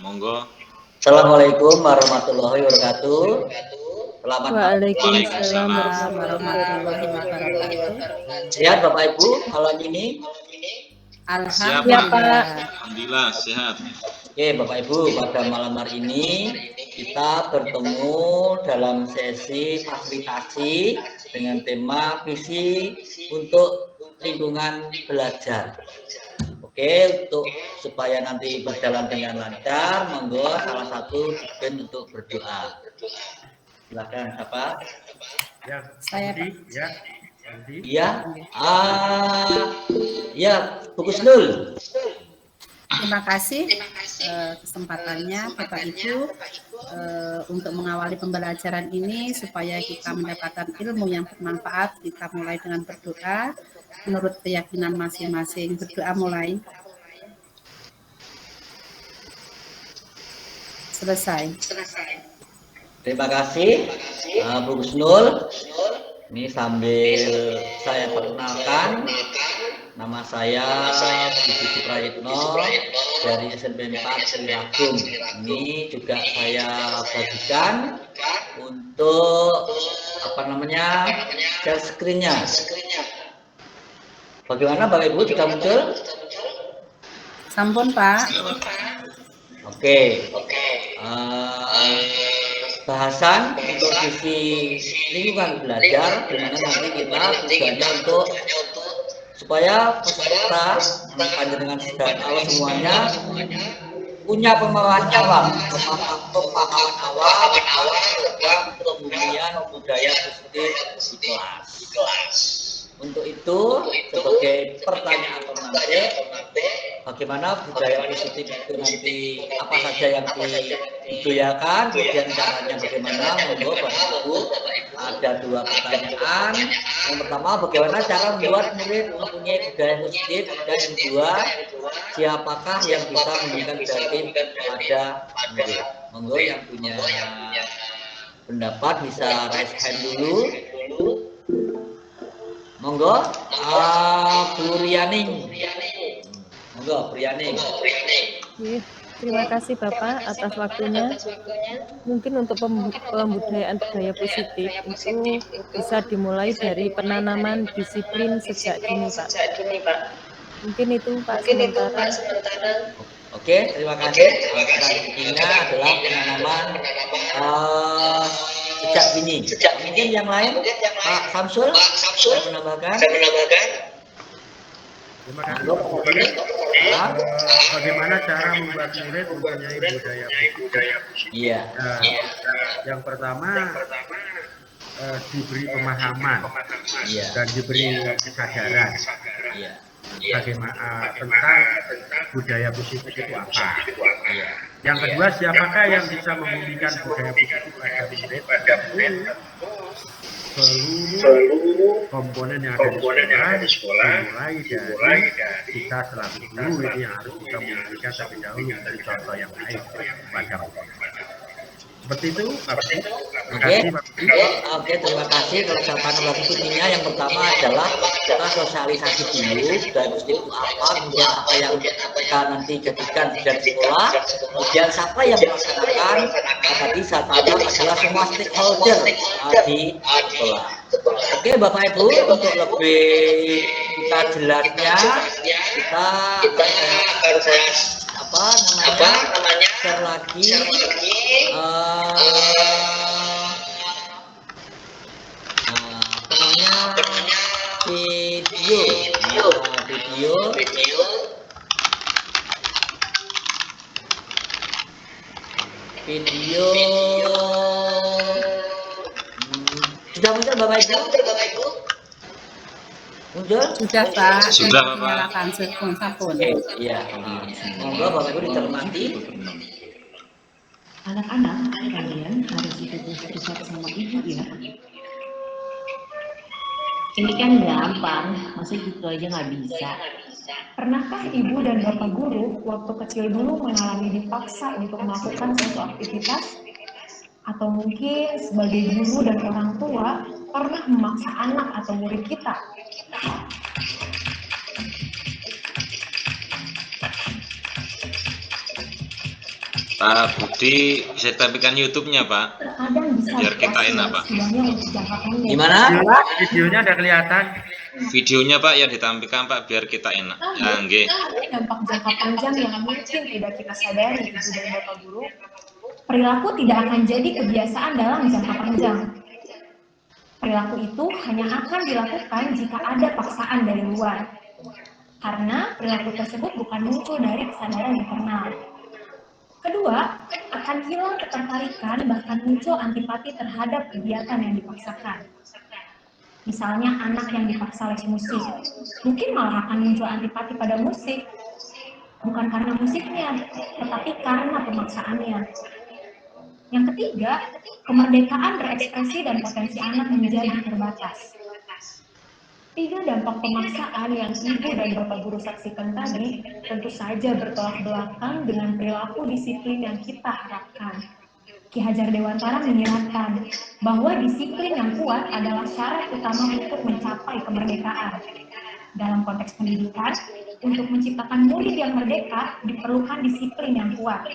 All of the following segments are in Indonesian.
Monggo. Assalamualaikum warahmatullahi wabarakatuh. Selamat malam. Waalaikumsalam warahmatullahi wabarakatuh. Sehat Bapak Ibu malam ini? Siap, Alhamdulillah. Pak. Alhamdulillah sehat. Oke Bapak Ibu, pada malam hari ini kita bertemu dalam sesi fasilitasi dengan tema visi untuk lingkungan belajar. Oke, supaya nanti berjalan dengan lancar, monggo salah satu pimpin untuk berdoa. Silakan siapa? Ya, Saya, Pak. Ya. Iya. Ya, Bu Kusnul. Terima kasih kesempatannya Bapak Ibu untuk mengawali pembelajaran ini supaya kita mendapatkan ilmu yang bermanfaat. Kita mulai dengan berdoa menurut keyakinan masing-masing. Berdoa mulai. Selesai. Terima kasih Bu Kusnul. Ini sambil saya perkenalkan, nama saya Budi Suprayitno dari SMP 4 Trilagum. Ini juga saya bagikan untuk share screen-nya. Bagaimana Bapak Ibu sudah muncul? Sampun Pak. Oke. Bahasan untuk visi lingkungan belajar, di mana nanti kita tujuannya untuk supaya peserta panjenengan sedang Allah semuanya punya pemahaman awal tentang kemudian budaya positif di kelas. Untuk itu, sebagai pertanyaan nanti, bagaimana budaya positif itu nanti apa saja yang dibudayakan, kemudian caranya bagaimana, monggo Bapak Ibu. Ada dua pertanyaan. Yang pertama, bagaimana cara membuat murid mempunyai budaya positif, dan yang kedua, siapakah yang bisa memberikan budaya pada murid. Monggo yang punya pendapat bisa raise hand dulu. Monggo, Bu Rianing. Monggo, Bu Rianing. Terima kasih Bapak atas waktunya. Mungkin untuk pembudayaan budaya positif itu bisa dimulai dari penanaman disiplin sejak dini, Pak. Mungkin itu Pak sementara. Oke, terima kasih. Intinya adalah penanaman sejak dini. Mungkin yang lain, Pak Samsul, saya menambahkan. Terima kasih. Bagaimana cara membuat murid mempunyai budaya positif? Iya. Yang pertama diberi pemahaman dan diberi kesadaran. Iya. Bagaimana tentang budaya positif itu apa? Yang kedua, siapakah yang bisa memberikan budaya positif pada murid? Seluruh komponen yang ada di sekolah, mulai dari kita selaku guru ini yang harus bisa memberikan terlebih dahulu dari contoh yang baik pada murid. Seperti itu, Oke, terima kasih. Kalau catatan lagi kuncinya yang pertama adalah kita sosialisasi dulu budaya positif itu apa, kemudian apa yang kita nanti jadikan di sekolah, kemudian siapa yang melaksanakan. Tadi saya tambah adalah semua stakeholder di sekolah. Oke, Bapak Ibu, untuk lebih kita jelasnya, kita share lagi video sudah muncul Bapak Ibu? Muncul? Sudah Pak. Sudah Bapak. Nyalakan sampun. Iya. Monggo Bapak Ibu dicermati. Anak-anak, kalian harus ikut bersama sama ibu ya. Ini kan gampang, masa gitu aja nggak bisa. Pernahkah ibu dan bapak guru waktu kecil dulu mengalami dipaksa untuk melakukan suatu aktivitas? Atau mungkin sebagai guru dan orang tua pernah memaksa anak atau murid kita? Pak Budi bisa tampilkan YouTube-nya, Pak. Terkadang bisa Biar kita enak, Pak. setidaknya untuk jangka pendek. Gimana? Videonya ada kelihatan. Videonya, Pak, yang ditampilkan, Pak, biar kita enak. Ya, nggih. Ada dampak jangka panjang yang mungkin tidak kita sadari, Ibu dan Bapak Guru. Perilaku tidak akan jadi kebiasaan dalam jangka panjang. Perilaku itu hanya akan dilakukan jika ada paksaan dari luar. Karena perilaku tersebut bukan muncul dari kesadaran internal. Kedua, akan hilang ketertarikan bahkan muncul antipati terhadap kegiatan yang dipaksakan. Misalnya anak yang dipaksa les musik, mungkin malah akan muncul antipati pada musik. Bukan karena musiknya, tetapi karena pemaksaannya. Yang ketiga, kemerdekaan berekspresi dan potensi anak menjadi terbatas. 3 dampak pemaksaan yang Ibu dan Bapak Guru saksikan tadi tentu saja bertolak belakang dengan perilaku disiplin yang kita harapkan. Ki Hajar Dewantara mengingatkan bahwa disiplin yang kuat adalah syarat utama untuk mencapai kemerdekaan. Dalam konteks pendidikan, untuk menciptakan murid yang merdeka diperlukan disiplin yang kuat,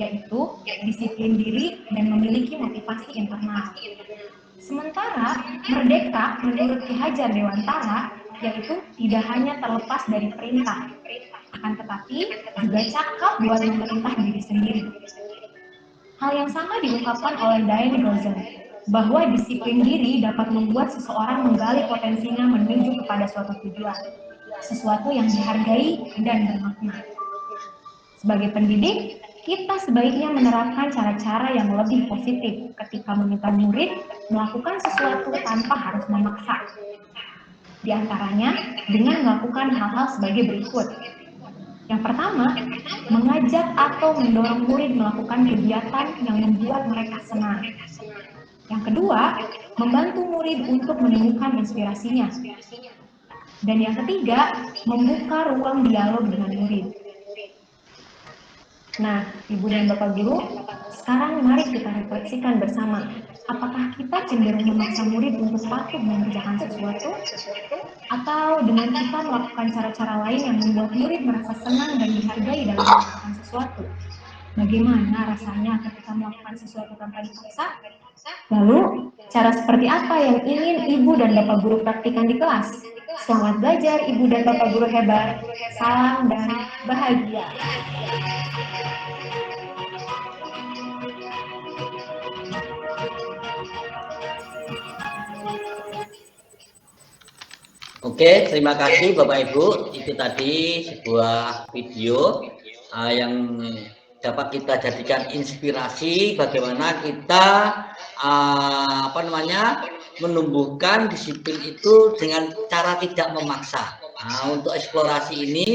yaitu disiplin diri dan memiliki motivasi internal. Sementara merdeka menurut Ki Hajar Dewantara yaitu tidak hanya terlepas dari perintah, akan tetapi juga cakap buat memerintah diri sendiri. Hal yang sama diungkapkan oleh Diane Rosen, bahwa disiplin diri dapat membuat seseorang menggali potensinya menuju kepada suatu tujuan, sesuatu yang dihargai dan bermakna. Sebagai pendidik, kita sebaiknya menerapkan cara-cara yang lebih positif ketika meminta murid melakukan sesuatu tanpa harus memaksa. Di antaranya dengan melakukan hal-hal sebagai berikut. Yang pertama, mengajak atau mendorong murid melakukan kegiatan yang membuat mereka senang. Yang kedua, membantu murid untuk menemukan inspirasinya. Dan yang ketiga, membuka ruang dialog dengan murid. Nah, Ibu dan Bapak Guru, sekarang mari kita refleksikan bersama. Apakah kita cenderung memaksa murid untuk patuh mengerjakan sesuatu? Atau dengan kita melakukan cara-cara lain yang membuat murid merasa senang dan dihargai dalam melakukan sesuatu? Bagaimana rasanya ketika melakukan sesuatu tanpa dipaksa? Lalu, cara seperti apa yang ingin Ibu dan Bapak Guru praktikkan di kelas? Selamat belajar Ibu dan Bapak Guru hebat. Salam dan bahagia. Oke, terima kasih Bapak Ibu. Itu tadi sebuah video yang dapat kita jadikan inspirasi bagaimana kita menumbuhkan disiplin itu dengan cara tidak memaksa. Nah, untuk eksplorasi ini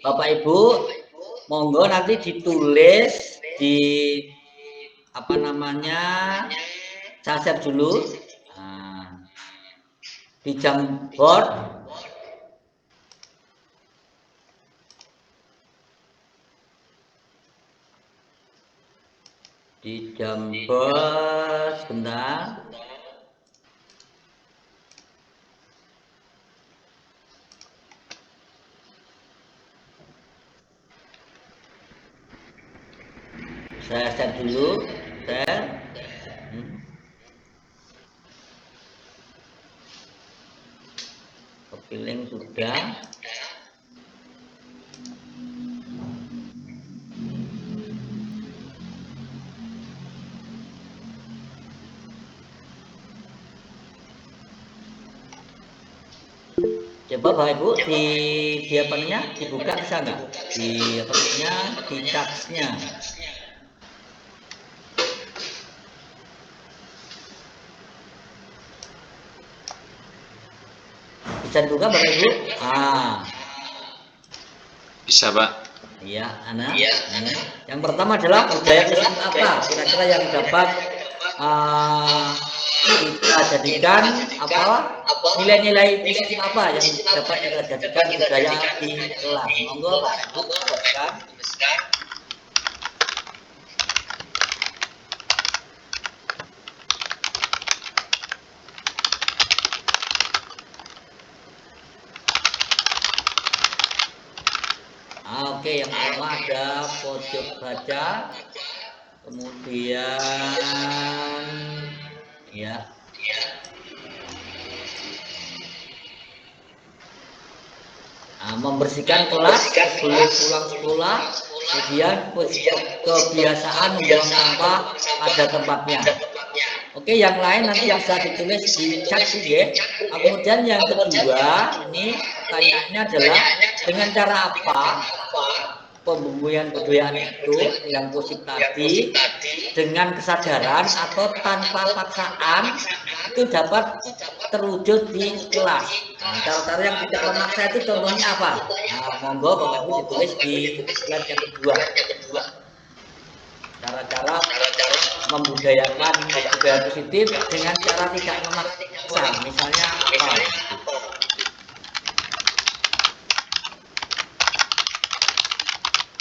Bapak Ibu monggo nanti ditulis di saya share dulu di Jamboard. Di Jamboard sebentar. Saya share dulu, share. Copy link sudah. Coba Bapak Ibu di dibuka bisa nggak? Di charts-nya. Bisa dibuka Bapak Ibu? Bisa, Pak. Iya, Ana. Yang pertama adalah budaya positif apa? Kira-kira yang dapat kita jadikan nilai-nilai positif apa yang dapat kita jadikan budaya di kelas? Monggo Bapak Ibu tuliskan. Oke, yang pertama ada pojok baca, kemudian ya membersihkan kelas sebelum pulang sekolah, kemudian kebiasaan membuang sampah pada tempatnya. Oke, yang lain nanti bisa ditulis di chat ya. Kemudian yang kedua, ini pertanyaannya adalah dengan cara apa pembumian kebudayaan itu yang positif tadi dengan kesadaran atau tanpa paksaan itu dapat terwujud di kelas. Nah, cara-cara yang tidak memaksa itu contohnya apa? Nah, monggo Bapak Ibu ditulis di slide yang kedua. Cara-cara membudayakan budaya positif dengan cara tidak memaksa. Misalnya apa?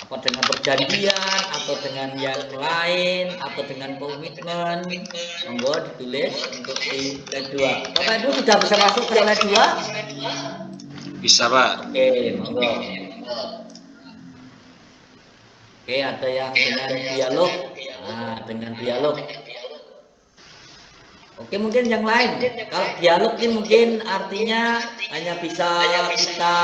Apa dengan perjanjian atau dengan yang lain atau dengan komitmen? Monggo ditulis untuk di slide 2. Bapak Ibu sudah bisa masuk ke slide 2? Bisa, Pak. Oke, monggo. Oke, ada yang dengan dialog. Nah, dengan dialog. Oke, mungkin yang lain. Kalau dialog ini mungkin artinya hanya bisa kita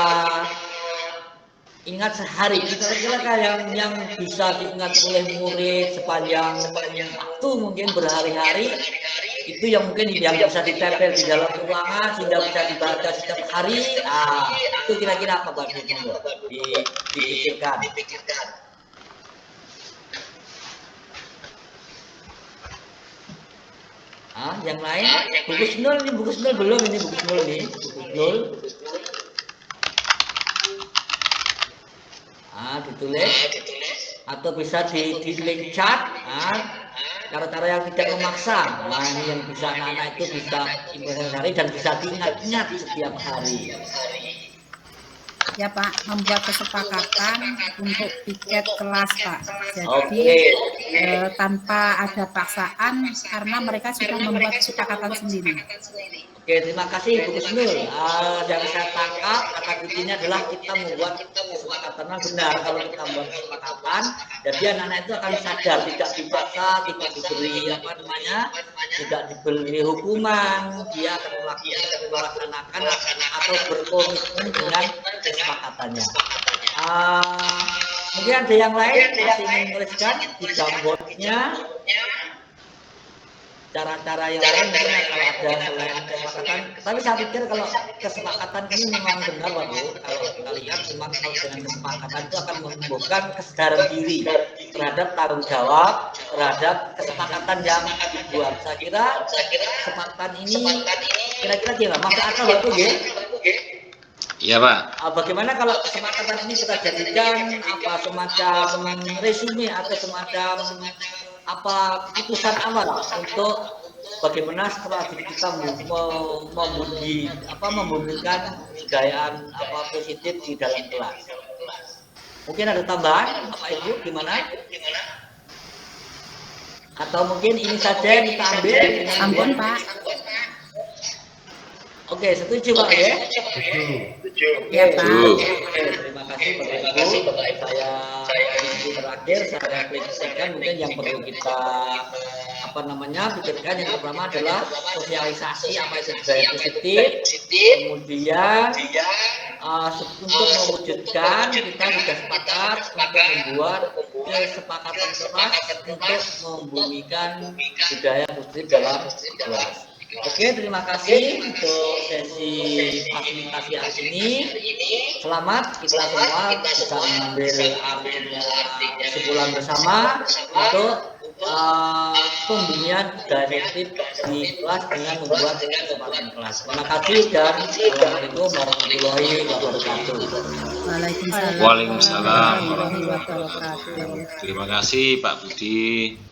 ingat sehari. Kira-kira yang bisa diingat oleh murid sepanjang waktu mungkin berhari-hari, itu yang mungkin yang bisa ditempel di dalam ruangan sehingga bisa dibaca setiap hari. Itu kira-kira apa Pak Ibu? Dipikirkan. Yang lain, buku Snul ini, buku Snul belum ini, buku Snul nih, buku Snul. Ditulis atau bisa di link chat. Cara-cara yang tidak memaksa. Nah, ini yang bisa anak-anak itu bisa implementasi hari dan bisa diingat-ingat setiap hari. Ya Pak, membuat kesepakatan untuk tiket kelas Pak. Jadi tanpa ada paksaan karena mereka sudah membuat kesepakatan sendiri. Oke, terima kasih Bu Kusnul. Yang saya tangkap kata kuncinya adalah kita membuat kesepakatan benar. Kalau kita membuat kesepakatan, jadi anak-anak itu akan sadar, tidak dipaksa, tidak diberi tidak diberi hukuman, dia akan melaksanakan atau berkomitmen dengan kesepakatannya. Mungkin ada yang lain masih ingin menuliskan di jamboardnya. Cara-cara yang lain mungkin kalau ada selain kesepakatan, tapi saya pikir kalau kesepakatan ini memang benar Pak Bu, kalau kita lihat memang kalau dengan kesepakatan itu akan menumbuhkan kesadaran diri terhadap tanggung jawab terhadap kesepakatan yang dibuat. Saya kira kesepakatan ini kira-kira gimana? Masuk akal Pak Bu ya? Iya Pak. Bagaimana kalau kesepakatan ini kita jadikan semacam resume atau semacam keputusan awal untuk bagaimana setelah kita membumikan kebudayaan positif di dalam kelas. Mungkin ada tambahan Bapak Ibu gimana? Atau mungkin ini saja yang kita ambil? Ampun Pak. Oke, setuju Pak ya? Setuju. Ya Pak. Terima kasih Bapak Ibu. Saya terakhir saya refleksikan mungkin yang perlu kita pikirkan yang pertama adalah sosialisasi apa itu budaya positif. Kemudian untuk mewujudkan kita sudah sepakat untuk membuat kesepakatan kelas untuk membumikan budaya positif dalam kelas. Oke, terima kasih untuk sesi fasilitasi hari ini. Selamat kita semua bisa mengambil kesimpulan bersama untuk pembumian budaya positif di kelas dengan membuat kesepakatan kelas. Terima kasih dan Assalamualaikum warahmatullahi wabarakatuh. Waalaikumsalam. Waalaikumsalam warahmatullahi wabarakatuh. Terima kasih Pak Budi.